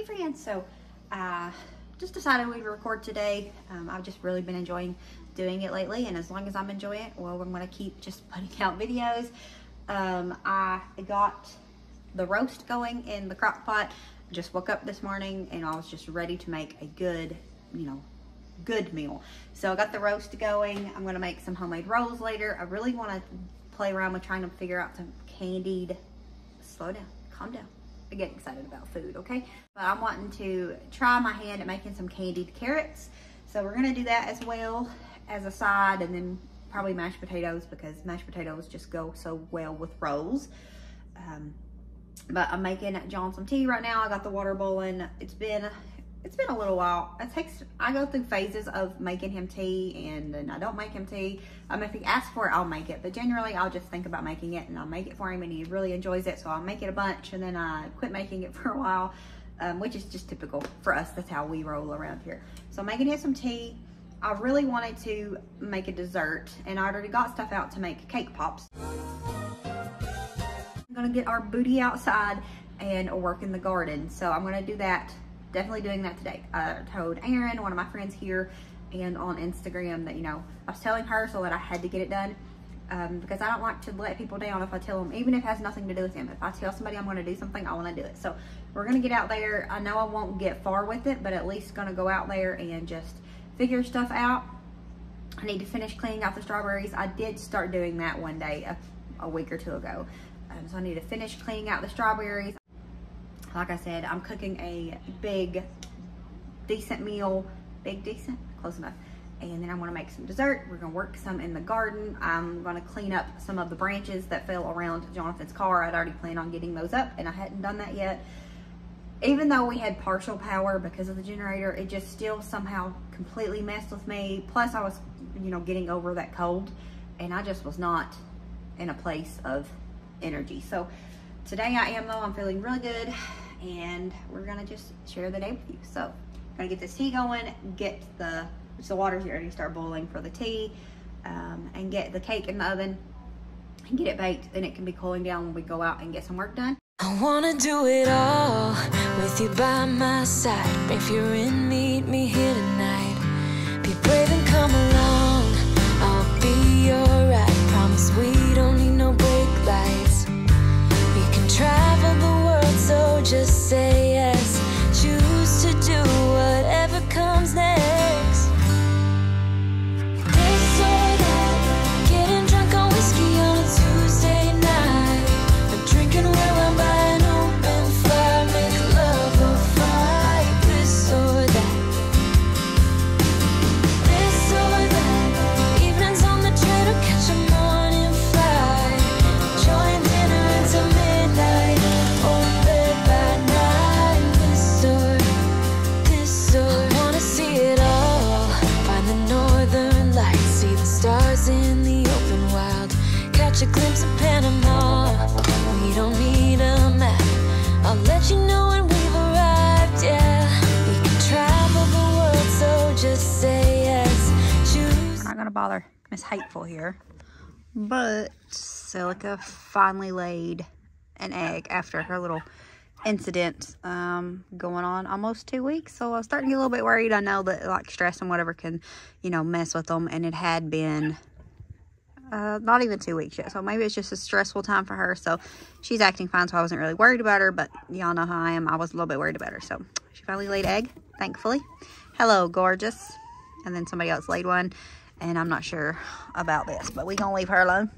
Hey friends, so just decided we'd record today. I've just really been enjoying doing it lately, and as long as I'm enjoying it, well, I'm gonna keep just putting out videos. I got the roast going in the crock pot. I just woke up this morning and I was just ready to make a good, good meal. So I got the roast going. I'm gonna make some homemade rolls later. I really wanna play around with trying to figure out some candied, slow down, calm down. I get excited about food, okay? But I'm wanting to try my hand at making some candied carrots. So we're gonna do that as well as a side, and then probably mashed potatoes, because mashed potatoes just go so well with rolls. But I'm making John some tea right now. I got the water boiling. It's been a little while. I go through phases of making him tea, and then I don't make him tea. If he asks for it, I'll make it. But generally, I'll just think about making it, and I'll make it for him, and he really enjoys it. So I'll make it a bunch, and then I quit making it for a while, which is just typical for us. That's how we roll around here. So I'm making him some tea. I really wanted to make a dessert, and I already got stuff out to make cake pops. I'm gonna get our booty outside and work in the garden. So I'm gonna do that. Definitely doing that today. I told Erin, one of my friends here and on Instagram, that, I was telling her so that I had to get it done, because I don't like to let people down if I tell them, even if it has nothing to do with them. If I tell somebody I'm gonna do something, I wanna do it. So we're gonna get out there. I know I won't get far with it, but at least gonna go out there and just figure stuff out. I need to finish cleaning out the strawberries. I did start doing that one day a week or two ago. So I need to finish cleaning out the strawberries. Like I said, I'm cooking a big, decent meal. Big, decent? Close enough. And then I'm gonna make some dessert. We're gonna work some in the garden. I'm gonna clean up some of the branches that fell around Jonathan's car. I'd already planned on getting those up, and I hadn't done that yet. Even though we had partial power because of the generator, it just still somehow completely messed with me. Plus I was, getting over that cold, and I just was not in a place of energy. So today I am, though. I'm feeling really good, and we're gonna just share the day with you. So I'm gonna get this tea going, get the water's already start boiling for the tea, and get the cake in the oven and get it baked, and it can be cooling down when we go out and get some work done. I wanna do it all with you by my side. If you're in, meet me here tonight. Be brave and come along, I'll be your ride. Promise we don't need no brake lights. We can travel the world, so just say yes. Choose to do whatever comes next. This or that, getting drunk on whiskey on a Tuesday night, or drinking red wine by an open fire, make love or fight. This or that. This or that, evenings on the train or catch a morning flight, join dinner until midnight, or bed by night. This or I wanna see it all, find the northern lights, see the stars in the open wild, catch a glimpse of Panama. We don't need a map, I'll let you know when we've arrived, yeah. We can travel the world, so just say yes. Choose. I'm not gonna bother Miss Hateful here, but Silica finally laid an egg after her little incident going on almost 2 weeks. So I was starting to get a little bit worried. I know that like stress and whatever can, mess with them, and it had been not even 2 weeks yet. So maybe it's just a stressful time for her. So she's acting fine, so I wasn't really worried about her, but y'all know how I am. I was a little bit worried about her. So she finally laid egg, thankfully. Hello, gorgeous. And then somebody else laid one, and I'm not sure about this, but we gonna leave her alone.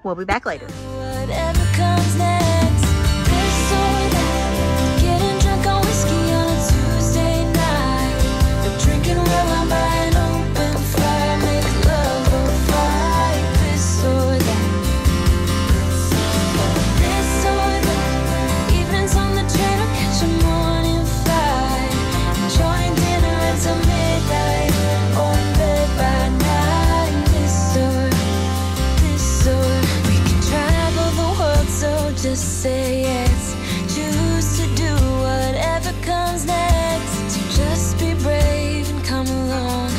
We'll be back later. Whatever comes next. This or that, getting drunk on whiskey on a Tuesday night, or drinking red wine by an open fire, make love or fight. This or that. This or that, evenings on the train or catch a morning flight, enjoying dinner until midnight, or bed by night. This or we can travel the world, so just say yes. Choose to do whatever comes next. So just be brave and come along.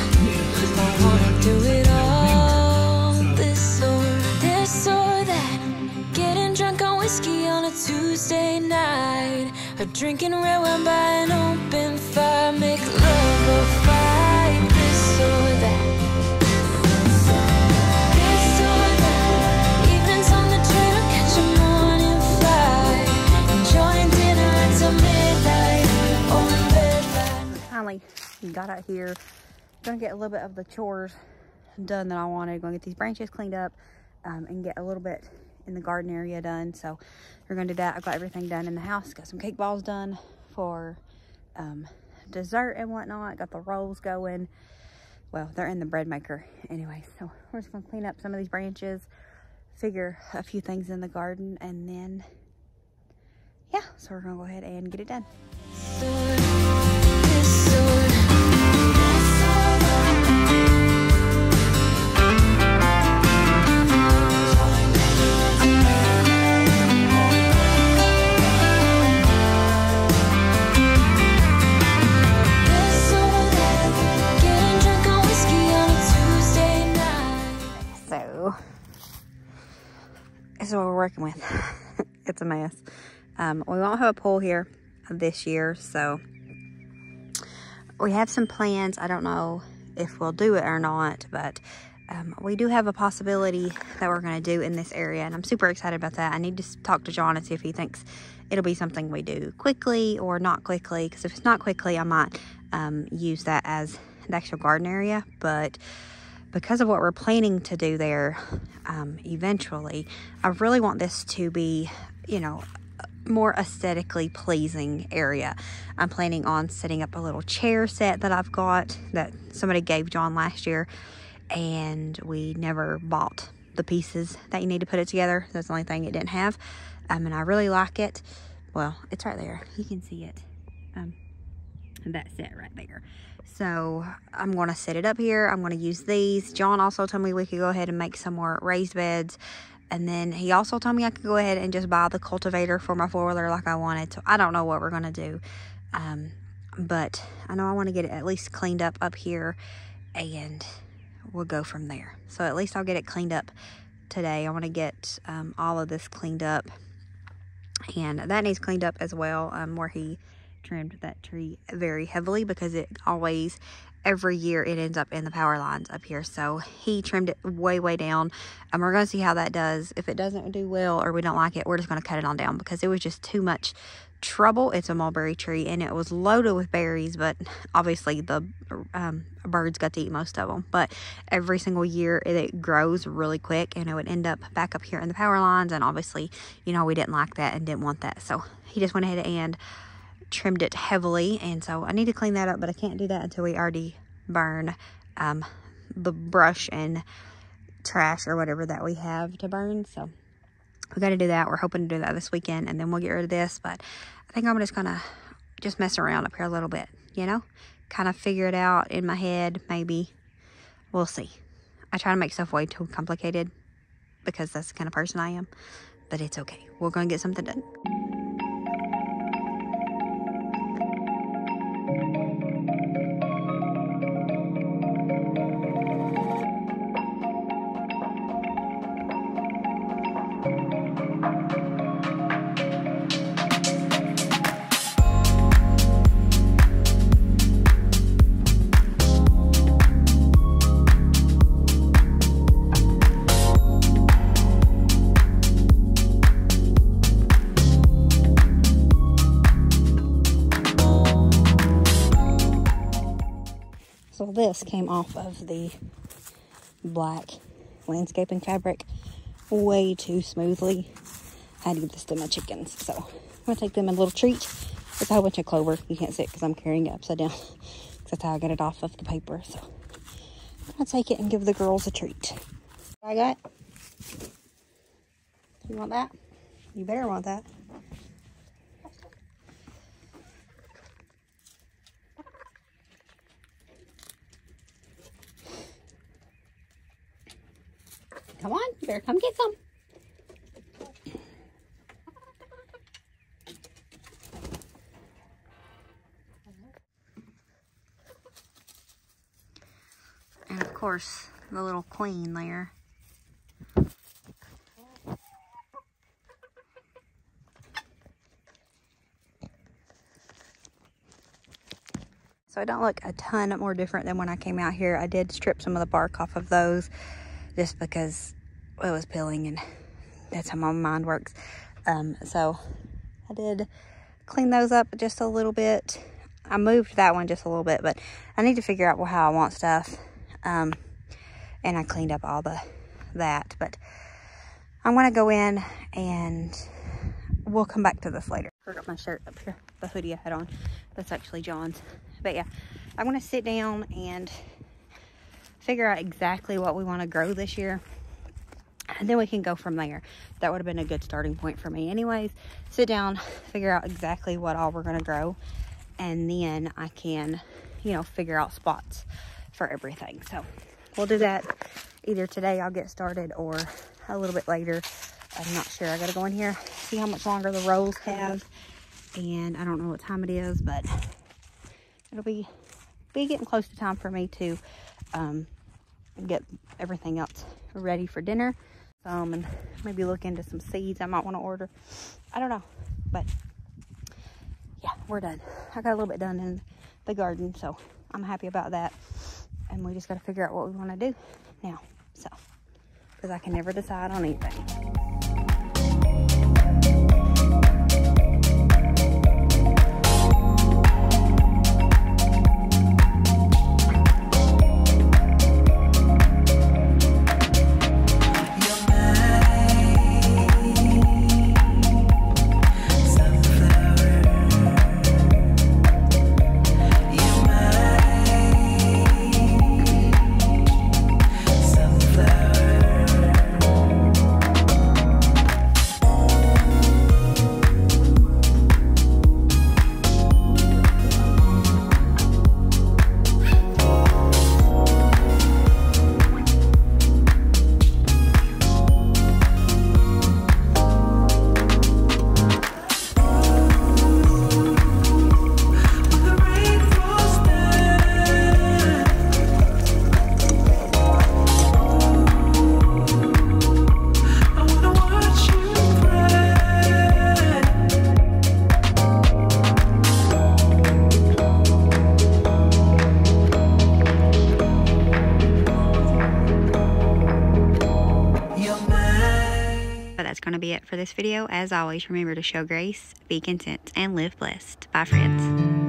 I wanna do it all. This or that, getting drunk on whiskey on a Tuesday night, Or drinking red wine by an open fire. Make love or fight, this or that. This or that. Evenings on the train or catch a morning flight. Enjoying dinner until midnight or in bed by night. Finally got out here. Gonna get a little bit of the chores done that I wanted. Gonna get these branches cleaned up and get a little bit in the garden area done. So we're gonna do that. I've got everything done in the house. Got some cake balls done for dessert and whatnot. Got the rolls going. Well, they're in the bread maker anyway. So we're just gonna clean up some of these branches, figure a few things in the garden, and then yeah, so we're gonna go ahead and get it done. So this is what we're working with. It's a mess. We won't have a pool here this year, so we have some plans. I don't know if we'll do it or not, but we do have a possibility that we're going to do in this area, and I'm super excited about that. I need to talk to John and see if he thinks it'll be something we do quickly or not quickly, because if it's not quickly, I might use that as the actual garden area. But because of what we're planning to do there eventually, I really want this to be, you know, more aesthetically pleasing area. I'm planning on setting up a little chair set that I've got that somebody gave John last year, and we never bought the pieces that you need to put it together. That's the only thing it didn't have, and I really like it. Well, it's right there, you can see it, that set right there. So I'm going to set it up here. I'm going to use these. John also told me we could go ahead and make some more raised beds. And then he also told me I could go ahead and just buy the cultivator for my four-wheeler like I wanted. So I don't know what we're going to do. But I know I want to get it at least cleaned up here. And we'll go from there. So at least I'll get it cleaned up today. I want to get all of this cleaned up. And that needs cleaned up as well, where he trimmed that tree very heavily, because it always, every year it ends up in the power lines up here. So he trimmed it way down, and we're going to see how that does. If it doesn't do well or we don't like it, we're just going to cut it on down, because it was just too much trouble. It's a mulberry tree, and it was loaded with berries, but obviously the birds got to eat most of them. But every single year it grows really quick, and it would end up back up here in the power lines, and obviously, you know, we didn't like that and didn't want that. So he just went ahead and trimmed it heavily, and so I need to clean that up, but I can't do that until we already burn the brush and trash or whatever that we have to burn. So we got to do that. We're hoping to do that this weekend, and then we'll get rid of this. But I think I'm just gonna mess around up here a little bit, you know, kind of figure it out in my head. Maybe we'll see. I try to make stuff way too complicated because that's the kind of person I am, but it's okay. We're gonna get something done. So this came off of the black landscaping fabric way too smoothly. I had to give this to my chickens, so I'm gonna take them a little treat. It's a whole bunch of clover. You can't see it because I'm carrying it upside down, because that's how I got it off of the paper. So I'm gonna take it and give the girls a treat. I got? You want that? You better want that. Come on, you better come get some. And of course, the little queen there. So I don't look a ton more different than when I came out here. I did strip some of the bark off of those just because it was peeling, and that's how my mind works. So I did clean those up just a little bit. I moved that one just a little bit, but I need to figure out how I want stuff. And I cleaned up all that, but I'm gonna go in and we'll come back to this later. I forgot my shirt up here, the hoodie I had on. That's actually John's. But yeah, I'm gonna sit down and figure out exactly what we want to grow this year, and then we can go from there. That would have been a good starting point for me anyways. Sit down, figure out exactly what all we're gonna grow, and then I can, you know, figure out spots for everything. So we'll do that either today. I'll get started, or a little bit later. I'm not sure. I gotta go in here, see how much longer the rolls have, and I don't know what time it is, but it'll be getting close to time for me to get everything else ready for dinner. And maybe look into some seeds I might want to order. I don't know, but yeah, we're done. I got a little bit done in the garden, so I'm happy about that. And we just got to figure out what we want to do now. So, because I can never decide on anything. That's going to be it for this video. As always, remember to show grace, be content, and live blessed. Bye, friends.